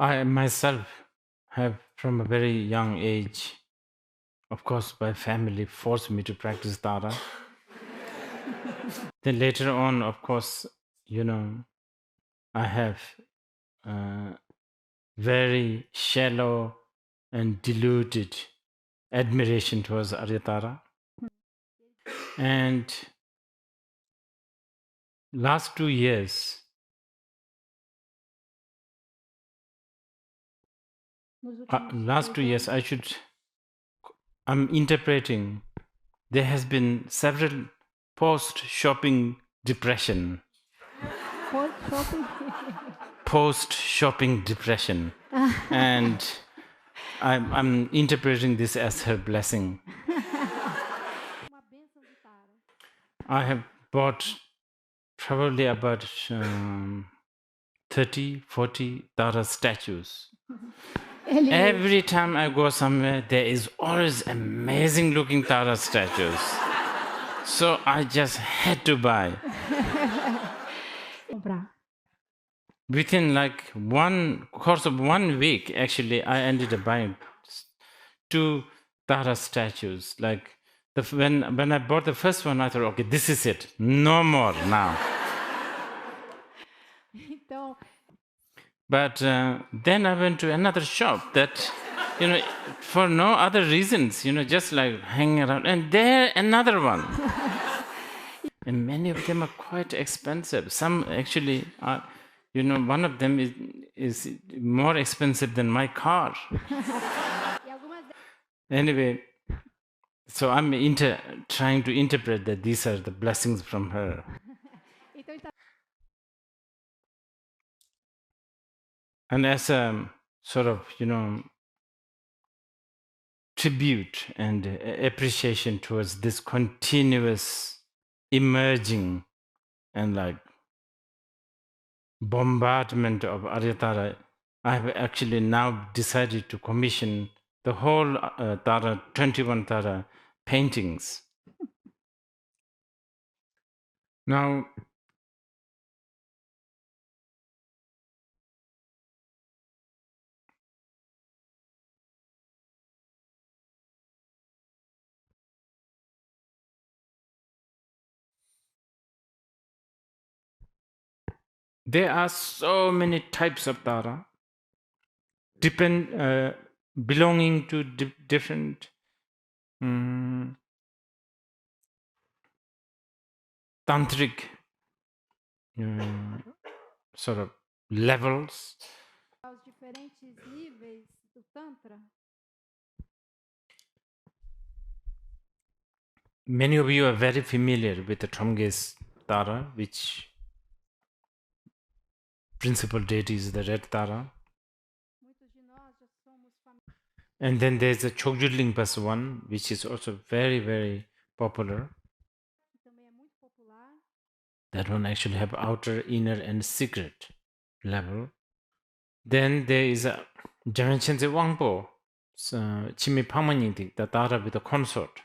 I myself have, from a very young age, of course, my family forced me to practice Tara. Then later on, of course, I have very shallow and diluted admiration towards Aryatara. And last 2 years, I'm interpreting, there has been several post-shopping depression. Post-shopping depression. And I'm interpreting this as her blessing. I have bought probably about 30, 40 Tara statues. Every time I go somewhere, there is always amazing looking Tara statues. So I just had to buy. Within like course of 1 week, actually, I ended up buying 2 Tara statues. Like when I bought the first one, I thought, okay, this is it. No more now. But then I went to another shop that, for no other reasons, just like hanging around. And there, another one. And many of them are quite expensive. Some actually are, one of them is more expensive than my car. Anyway, so I'm trying to interpret that these are the blessings from her. And as a sort of, tribute and appreciation towards this continuous emerging and like bombardment of Aryatara, I have actually now decided to commission the whole Tara, 21 Tara paintings. Now, there are so many types of Tara, belonging to different tantric sort of levels. Many of you are very familiar with the Tromge's Tara, which principal deity is the red Tara. And then there's the Chogyurlingpas one, which is also very, very popular. That one actually have outer, inner, and secret level. Then there is a Jamenchense Wangpo, Chimi Pamanyinti, the Tara with the consort.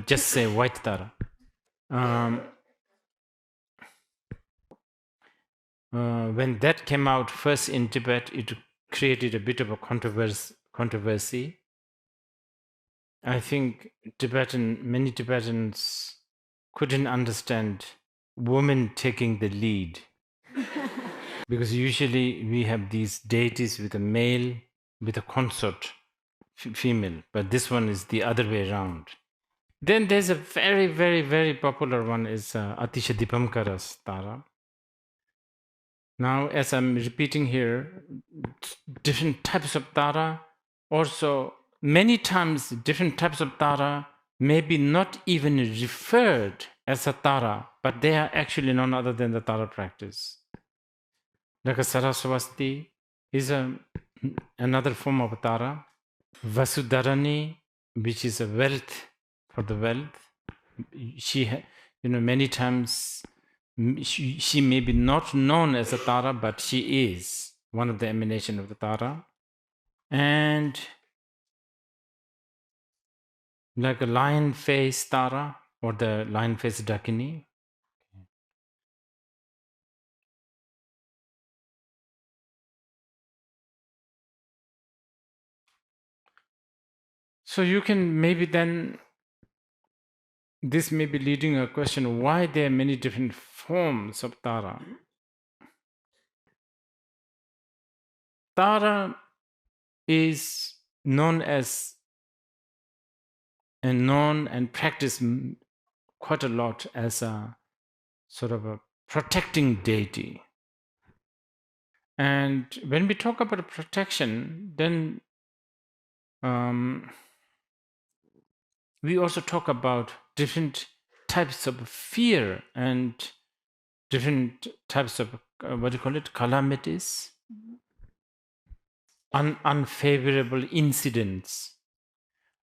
Just say white Tara. When that came out first in Tibet, it created a bit of a controversy. I think many Tibetans couldn't understand women taking the lead. Because usually we have these deities with a male, with a consort, female, but this one is the other way around. Then there's a very, very, very popular one is Atisha Dipamkara's Tara. Now, as I'm repeating here, different types of Tara, also many times different types of Tara may be not even referred as a Tara, but they are actually none other than the Tara practice. Like a Saraswati is another form of Tara. Vasudharani, which is a wealth for the wealth. She, many times she may be not known as a Tara, but she is one of the emanation of the Tara. And like a lion face Tara or the lion face Dakini. So you can maybe then, this may be leading a question, why there are many different forms of Tara? Tara is known as, and known and practiced quite a lot as a sort of a protecting deity. And when we talk about protection, then we also talk about different types of fear and different types of what do you call it, calamities, unfavorable incidents,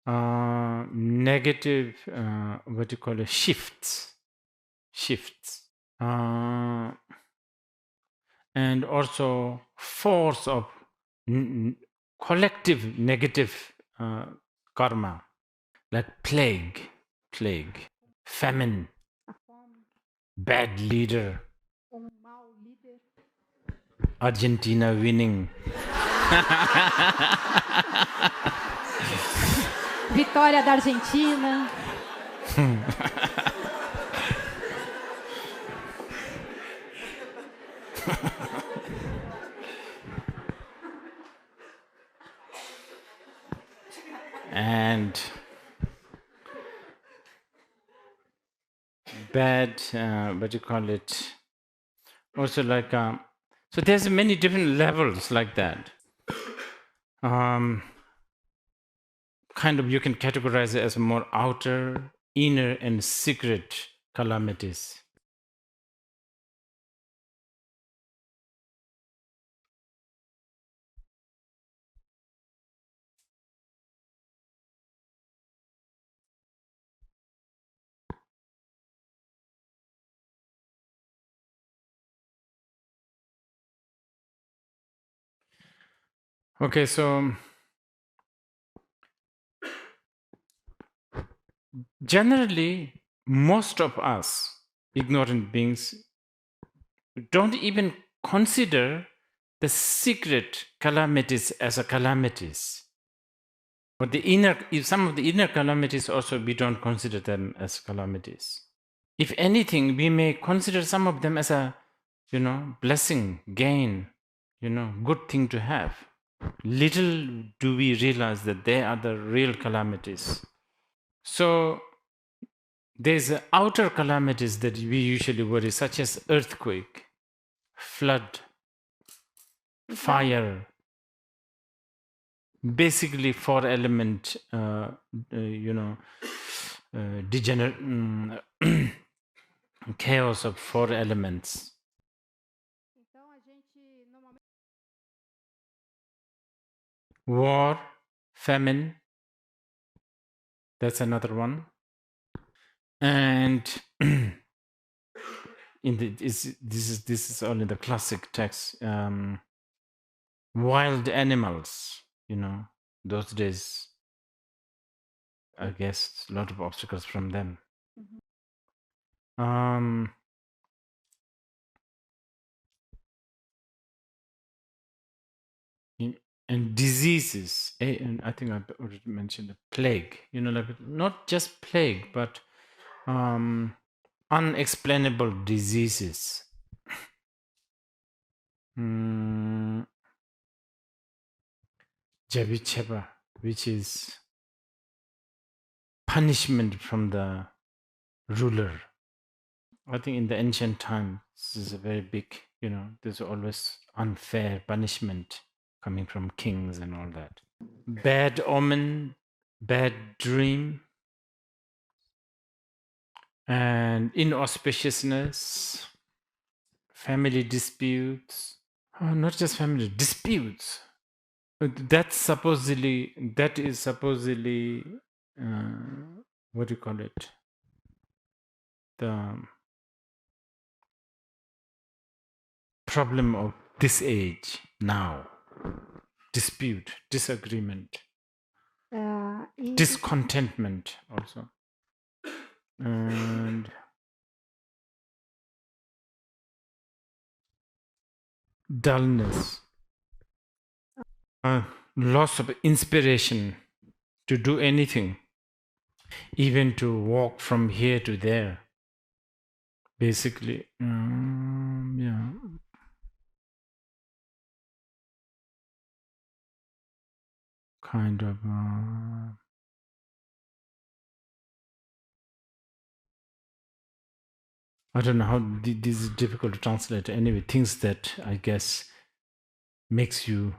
negative what do you call it, shifts, and also force of collective negative karma, like plague, famine, bad leader, Argentina winning. Vitória da Argentina. And bad, what do you call it? Also like, so there's many different levels like that. Kind of you can categorize it as more outer, inner, and secret calamities. Okay, so generally, most of us, ignorant beings, don't even consider the secret calamities as a calamities. But the inner, if some of the inner calamities also, we don't consider them as calamities. If anything, we may consider some of them as a, blessing, gain, good thing to have. Little do we realize that they are the real calamities. So there's outer calamities that we usually worry, such as earthquake, flood, fire, basically four element, chaos of four elements. War, famine, that's another one. And this is all in the classic text. Wild animals, those days, I guess a lot of obstacles from them. And diseases, and I think I already mentioned the plague, like not just plague, but unexplainable diseases. Javicheba, which is punishment from the ruler. I think in the ancient times, this is a very big, there's always unfair punishment coming from kings and all that. Bad omen, bad dream, and inauspiciousness, family disputes. Not just family disputes. That is supposedly, what do you call it? The problem of this age now. Dispute, disagreement, discontentment also. And dullness, loss of inspiration, to do anything, even to walk from here to there. Basically, yeah. Kind of, I don't know how this is difficult to translate. Anyway, things that I guess makes you,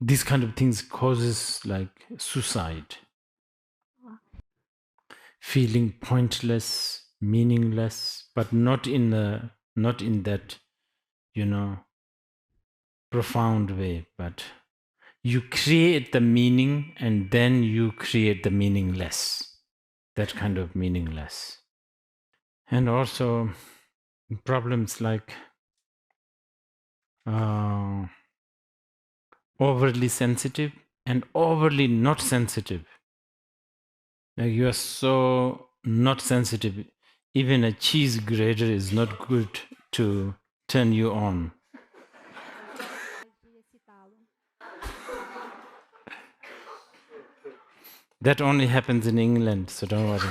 these kind of things causes like suicide, feeling pointless, meaningless, but not in that, profound way, but you create the meaning and then you create the meaningless, that kind of meaningless. And also problems like overly sensitive and overly not sensitive. Like you are so not sensitive, even a cheese grater is not good to turn you on. That only happens in England, so don't worry.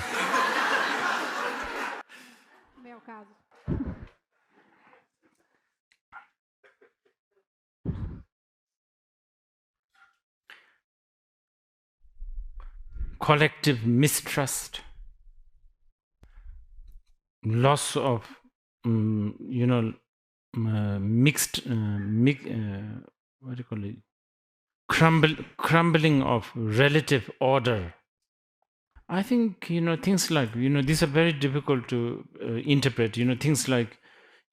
Meu caso. Collective mistrust, loss of, mixed, what do you call it? Crumbling of relative order. I think, things like, these are very difficult to interpret. Things like,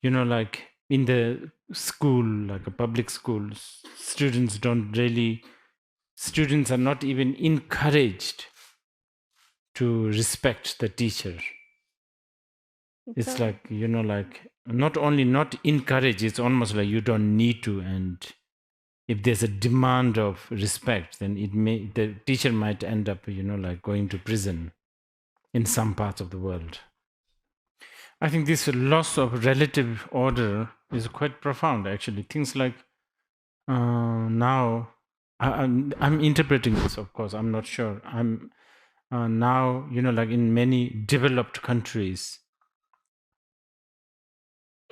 like in the school, like a public school, students are not even encouraged to respect the teacher. It's like, like not only not encouraged, it's almost like you don't need to. And if there's a demand of respect, then the teacher might end up, like going to prison in some parts of the world. I think this loss of relative order is quite profound, actually. Things like now, I'm interpreting this, of course, I'm not sure. I'm now, like in many developed countries,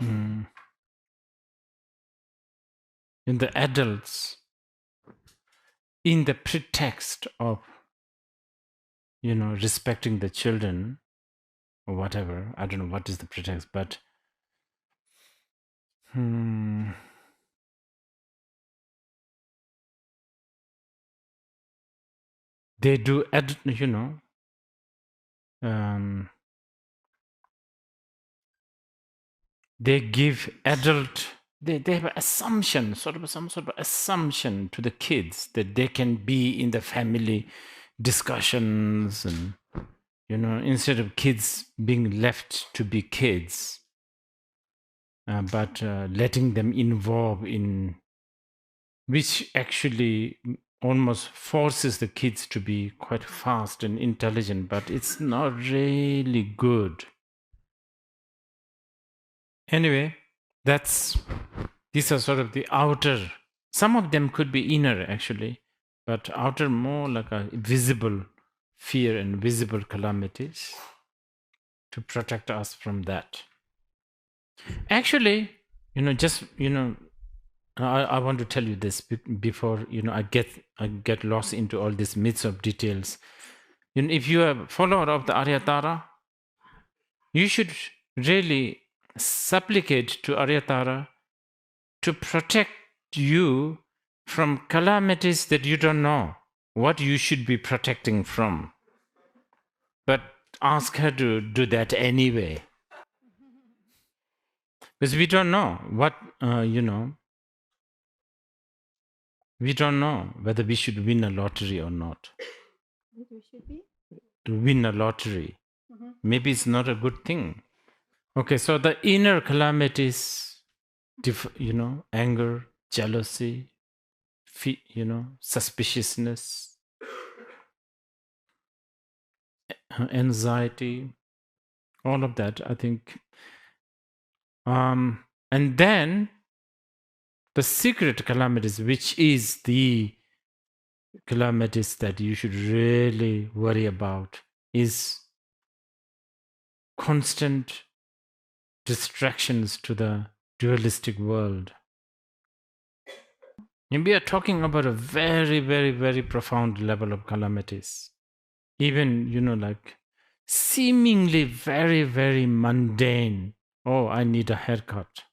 in the adults, in the pretext of, respecting the children or whatever, I don't know what is the pretext, but they do, they give they have an assumption, some sort of assumption to the kids that they can be in the family discussions, and instead of kids being left to be kids, but letting them involve in, which actually almost forces the kids to be quite fast and intelligent, but it's not really good. Anyway, these are sort of the outer, some of them could be inner actually, but outer more like a visible fear and visible calamities to protect us from that. Actually, just, I want to tell you this before, I get lost into all these myths of details. If you are a follower of the Aryatara, you should really supplicate to Aryatara to protect you from calamities that you don't know what you should be protecting from. But ask her to do that anyway. Because we don't know what, we don't know whether we should win a lottery or not. We should be? To win a lottery. Maybe it's not a good thing. Okay, so the inner calamities, anger, jealousy, suspiciousness, anxiety, all of that, I think. And then the secret calamities, which is the calamities that you should really worry about is constant distractions to the dualistic world. And we are talking about a very, very, very profound level of calamities. Even, like seemingly very, very mundane. Oh, I need a haircut.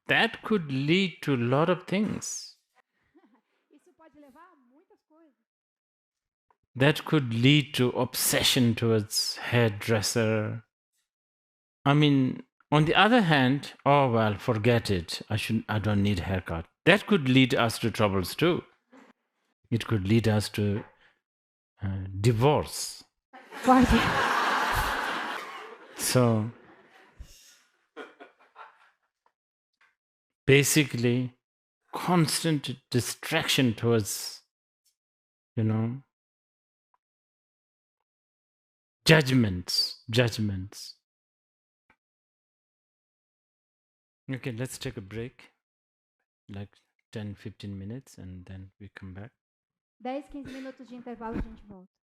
That could lead to a lot of things. Isso pode levar a muitas coisas. That could lead to obsession towards hairdresser. I mean, on the other hand, oh well, forget it. I don't need a haircut. That could lead us to troubles too. It could lead us to divorce. Pode. So basically, constant distraction towards, judgments. Okay, let's take a break, like 10, 15 minutes, and then we come back. 10, 15 minutos de intervalo, a gente volta.